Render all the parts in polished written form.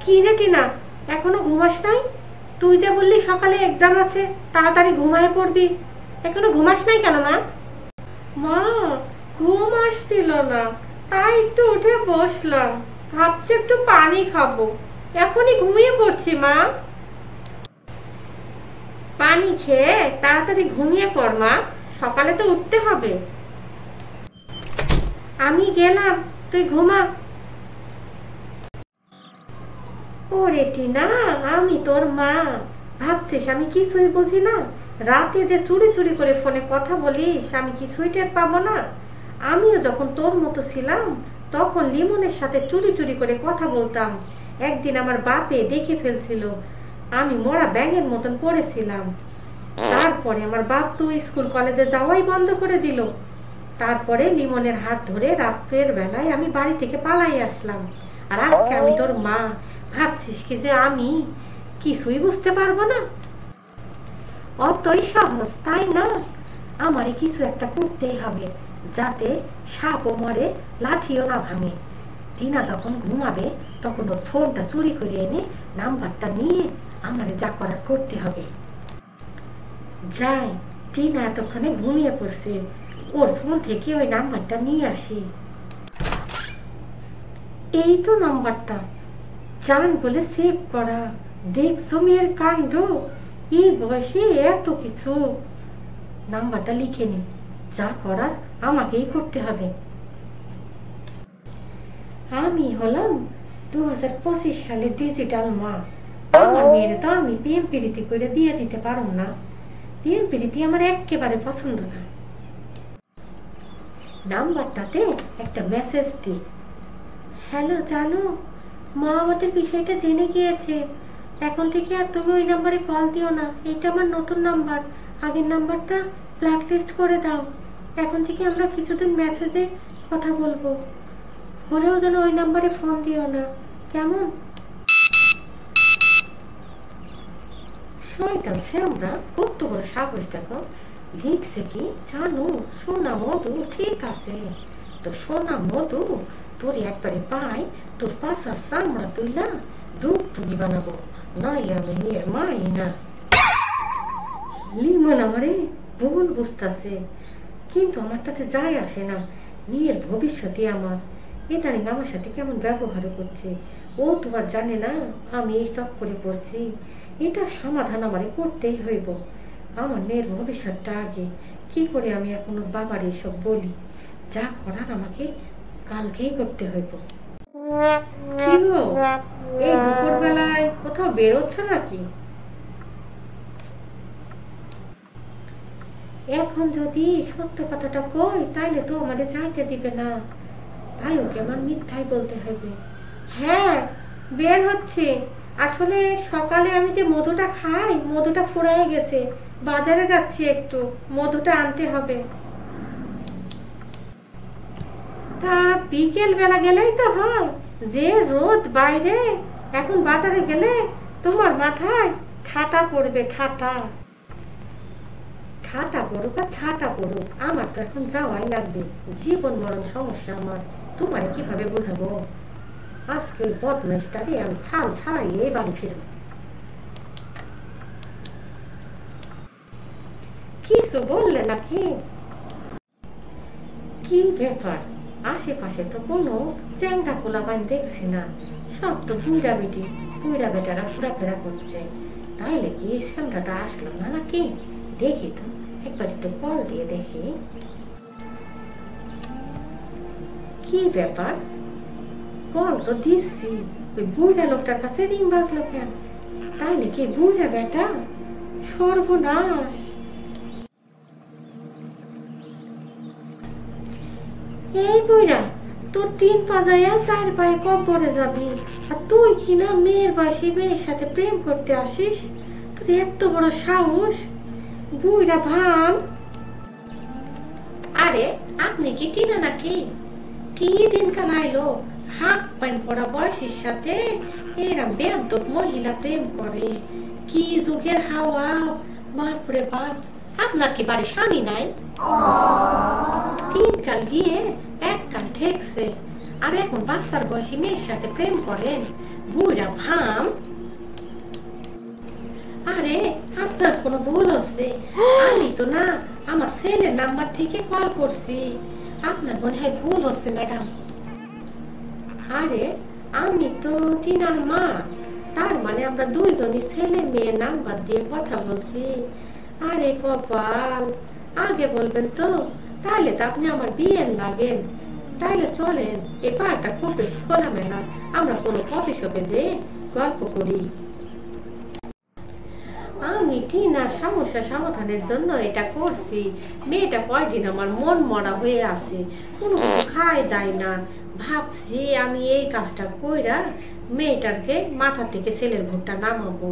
কি রে টিনা, এখনো ঘুমাস নাই? তুই যে বললি সকালে এক্সাম আছে, তাড়াতাড়ি ঘুমায় পড়বি, এখনো ঘুমাস নাই কেন মা? মা, ঘুম আসছিল না, তাই একটু উঠে বসলাম, ভাবছি একটু পানি খাবো, এখনই ঘুমিয়ে পড়ছি মা। পানি খেয়ে তাড়াতাড়ি ঘুমিয়ে পড় মা, সকালে তো উঠতে হবে। আমি গেলাম, তুই ঘুমা। ওরে টিনা, আমি তোর মা, ভাবছিস আমি কিছুই বুঝি না? রাতে যে চুরি চুরি করে ফোনে কথা বলিস, আমি কিছুই টের পাবো না? আমিও যখন তোর মতো ছিলাম, তখন লিমনের সাথে চুরি চুরি করে কথা বলতাম। একদিন আমার বাপে দেখে ফেলছিল, আমি মরা ব্যাঙের মতন পড়েছিলাম। তারপরে আমার বাপ তো স্কুল কলেজে যাওয়াই বন্ধ করে দিল। তারপরে লিমনের হাত ধরে রাত্রের বেলায় আমি বাড়ি থেকে পালাই আসলাম। আর আজকে আমি তোর মা, ভাবছিস কি যে আমি কিছুই বুঝতে পারবো না? অতই সহজ তাই না? আমারে কিছু একটা করতেই হবে, যাতে সাপও মরে লাঠিও না ভাঙে। টিনা যখন ঘুমাবে তখন ওর ফোনটা চুরি করে এনে নাম্বারটা নিয়ে আমারে যা করার করতে হবে। যাই, টিনা এতক্ষণে ঘুমিয়ে পড়ছে, ওর ফোন থেকে ওই নাম্বারটা নিয়ে আসি। এই তো নাম্বারটা, জান বলে সেভ করা। দেখছো মেয়ের কাণ্ড, এই বয়সে এত কিছু। নাম্বারটা লিখে নি, যা করার আমাকেই করতে হবে। আমি হলাম 2025 সালের ডিজিটাল মা। আমার মেয়ের তো আমি প্রেম প্রীতি করে বিয়ে দিতে পারব না। প্রেম প্রীতি আমার একেবারে পছন্দ না। নাম্বারটাতে একটা মেসেজ দি। হ্যালো জানো, মা আমাদের বিষয়টা জেনে গিয়েছে। এখন থেকে আর তুমি ওই নাম্বারে কল দিও না, এটা আমার নতুন নাম্বার। আগের নাম্বারটা ব্ল্যাকলিস্ট করে দাও। এখন থেকে আমরা কিছুদিন মেসেজে কথা বলবো, হলেও যেন ওই নাম্বারে ফোন দিও না, কেমন? শয়তান আমরা কত বড় সাহস দেখো! লিখছে কি জানো, সোনা মধু, ঠিক আছে তো সোনা মধু, তোর একবারে পাই, তোর পাশা চামড়া তুইলা ডুগডুগি বানাবো, নইলে আমি মেয়ের মাই না। লিমন আমারে ভুল বুঝতেছে, কিন্তু আমার তাতে যায় আসে না। মেয়ের ভবিষ্যতে আমার, ইদানিং আমার সাথে কেমন ব্যবহার করছে। ও তো আর জানে না আমি এই চক্করে পড়ছি। এটার সমাধান আমারে করতেই হইব। আমার মেয়ের ভবিষ্যৎটা আগে। কি করে আমি এখন ওর বাবার এইসব বলি? যা করার আমাকে কালকেই করতে হইব। কি গো, এই দুপুর বেলায় কোথাও বেরোচ্ছ নাকি? এখন যদি সত্য কথাটা কই, তাইলে তো আমাদের যাইতে দিবে না, তাই ওকে আমার মিথ্যাই বলতে হবে। হ্যাঁ, বের হচ্ছে। আসলে সকালে আমি যে মধুটা খাই, মধুটা ফুরাই গেছে, বাজারে যাচ্ছি, একটু মধুটা আনতে হবে। তা বিকেল বেলা গেলেই তো হয়, যে রোদ বাইরে, এখন বাজারে গেলে তোমার মাথায় ঠাটা পড়বে। ঠাটা ঠাটা পড়ুক আর ছাটা পড়ুক, আমার তো এখন যাওয়াই লাগবে। জীবন মরণ সমস্যা আমার, তোমার কিভাবে বোঝাবো? আজকে ওই বদমাইশটাকে আমি ছাল ছাড়াইয়ে বাড়ি ফিরব। কিছু বললে নাকি? কি ব্যাপার, আশেপাশে তো কোনো চ্যাংড়া পোলাপান দেখছি না, সব তো বুইড়া বেটি, বুইড়া বেটারা ঘোরাফেরা করছে। তাইলে কি চ্যাংড়াটা আসলো না নাকি? দেখি তো, একবার একটু কল দিয়ে দেখি। কি ব্যাপার, কল তো দিচ্ছি, ওই বুইড়া লোকটার কাছে রিং বাজলো কেন? তাইলে কি বুইড়া বেটা? সর্বনাশ! এই বুইড়া, তোর 3 পা যাইয়া 4 পায়ে কবরে যাবি, আর তুই কিনা মেয়ের বয়সী মেয়ের সাথে প্রেম করতে আসিস? তোর এত বড় সাহস! বুইড়া ভাম! আরে আপনি কি টিনা নাকি? কি দিনকাল আইলো, হাত পাইন পড়া বয়সীর সাথে এরম বেয়াদব মহিলা প্রেম করে? কি যুগের হাওয়া! বাপরে বাপ, আপনার কি বাড়ি স্বামী নাই? 3 কাল গিয়ে 1 কাল ঠেকছে, আর এখন বাচ্চার বয়সী মেয়ের সাথে প্রেম করেন? বুড়া ভাম। আরে আপনার কোনো ভুল হচ্ছে, আমি তো না আমার ছেলের নাম্বার থেকে কল করছি। আপনার মনে হয় ভুল হচ্ছে ম্যাডাম। আরে আমি তো টিনার মা, তার মানে আমরা দুইজনই ছেলে মেয়ে নাম্বার দিয়ে কথা বলছি। আরে কপাল, আগে বলবেন তো, তাহলে তো আপনি আমার বিয়ের লাগেন। তাইলে চলেন এ পাড়টা খুব বেশি খোলামেলা, আমরা কোনো কফি শপে যেয়ে গল্প করি। আমি টিনার সমস্যা সমাধানের জন্য এটা করছি। মেয়েটা কয়দিন আমার মন মরা হয়ে আছে, কোনো কিছু খায় দায় না। ভাবছি আমি এই কাজটা কইরা মেয়েটাকে মাথা থেকে ছেলের ভোটটা নামাবো।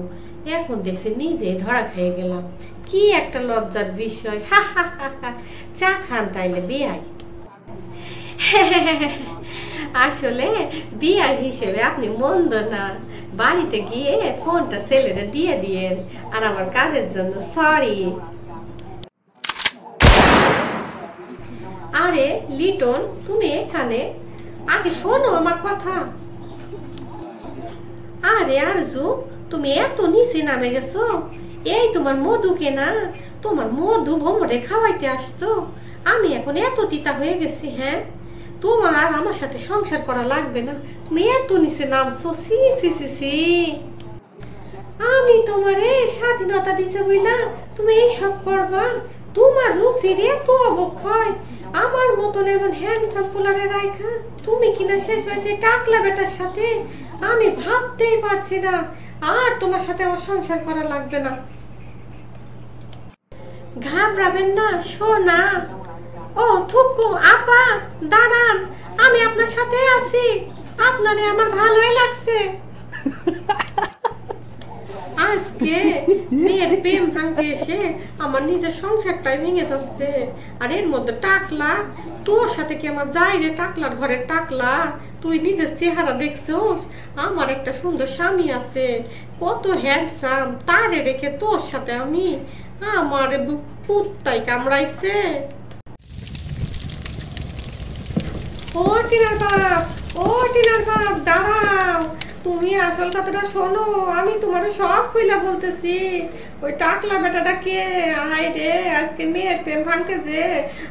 এখন দেখছি নিজে ধরা খেয়ে গেলাম। কি একটা লজ্জার বিষয়। হা হা হা হা। চা খান তাইলে বিয়াই। আসলে বিয়ার হিসেবে আপনি মন্দ না। বাড়িতে গিয়ে ফোনটা ছেলেরে দিয়ে দিয়েন, আর আমার কাজের জন্য সরি। আরে লিটন, তুমি এখানে? আগে শোনো আমার কথা। আরে আরজু, তুমি এত নিচে নামে গেছো? এই তোমার মধুকে না, তোমার মধু ভোমরে খাওয়াইতে আসছো। আমি এখন এত তিতা হয়ে গেছি। হ্যাঁ, তোমার আর আমার সাথে সংসার করা লাগবে না। তুমি এত নিচে নামছো, সি সি সি সি। আমি তোমারে স্বাধীনতা দিছে বইলা তুমি এই সব করবা? তোমার রুচির এত অবক্ষয়। আমার মতন এমন হ্যান্ডসাম পোলারে রাইখা তুমি কিনা শেষ হয়েছে টাকলা বেটার সাথে। আমি ভাবতেই পারছি না আর তোমার সাথে আমার সংসার করা লাগবে না। ঘাবড়াবেন না সোনা। ও থুকু আপা, দাঁড়ান, আমি আপনার সাথে আছি। আপনারে আমার ভালোই লাগছে। আজকে মেয়ের প্রেম ভাঙতে এসে আমার নিজের সংসারটাই ভেঙে যাচ্ছে। আর এর মধ্যে টাকলা, তোর সাথে কি আমার যাই রে? টাকলার ঘরের টাকলা, তুই নিজের চেহারা দেখছোস? আমার একটা সুন্দর স্বামী আছে, কত হ্যান্ডসাম, তারে রেখে তোর সাথে আমি, আমার পুত্তাই কামড়াইছে। ও টিনার বাপ, ও টিনার বাপ, দাঁড়াও। তুমি আসল কথাটা শোনো, আমি তোমার সব কইলা বলতেছি। ওই টাকলা বেটাটা কে? আয় রে, আজকে মেয়ের প্রেম ভাঙতে যে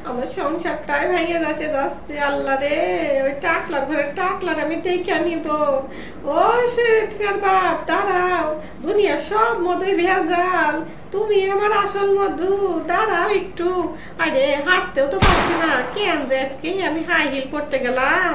আমার সংসারটাই ভেঙে যাচ্ছে। আল্লাহ রে, ওই টাকলার ঘরে টাকলার আমি দেখে নিব। ও টিনার বাপ, দাঁড়াও, দুনিয়া সব মধুই ভেজাল, তুমি আমার আসল মধু। দাঁড়াও একটু। আরে হাঁটতেও তো পারছি না, কেন যে আজকে আমি হাই হিল করতে গেলাম।